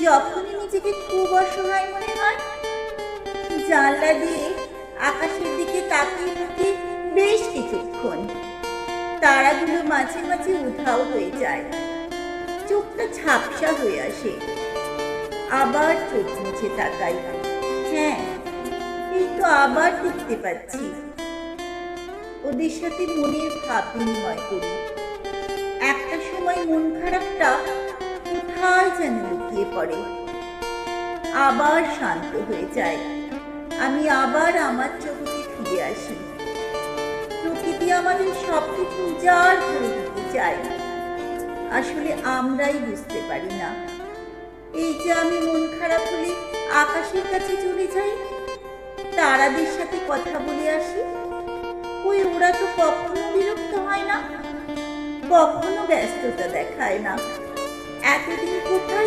যখনই নিজেকে খুব অসহায় মনে হয়, জানলা দিয়ে আকাশের দিকে তাকিয়ে থাকি বেশ কিছুক্ষণ। তারাগুলো মাঝে মাঝে উধাও হয়ে যায়, চোখটা ঝাপসা হয়ে আসে। আবার চোখ মুছে তাকাই, হ্যাঁ, এই তো আবার দেখতে পাচ্ছি। ওদের সাথে মনের ভাব বিনিময় করি। একটা সময় মন খারাপটা কোথায় যেন লুকিয়ে পড়ে, আবার শান্ত হয়ে যায়। আমি আবার আমার জগতে ফিরে আসি। প্রকৃতি আমাদের সবকিছু উজাড় করে দিতে চায়, আসলে আমরাই বুঝতে পারি না। এই যে আমি মন খারাপ হলে আকাশের কাছে চলে যাই, তারাদের সাথে কথা বলে আসি। ওই ওরা তো কখনো বিরক্ত হয় না, কখনো ব্যস্ততা দেখায় না। এতদিন কোথায়